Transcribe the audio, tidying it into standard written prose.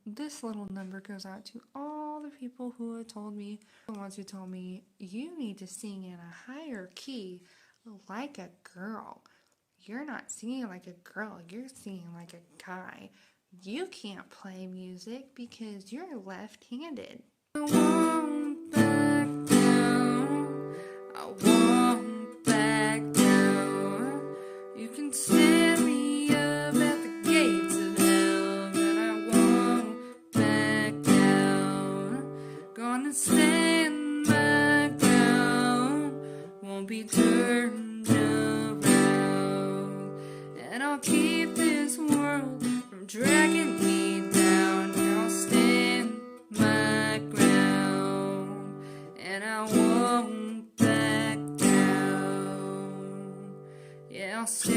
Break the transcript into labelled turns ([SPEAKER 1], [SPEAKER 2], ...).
[SPEAKER 1] This little number goes out to all the people who have told me, the ones who told me, you need to sing in a higher key like a girl. You're not singing like a girl, you're singing like a guy. You can't play music because you're left-handed. I won't back down. I won't back down. You can stand me up at the gates of hell, but I won't back down. Gonna stand my ground, won't be turned around, and I'll keep this world from dragging me down. I'll stand my ground, and I won't back down. Yeah, I'll stand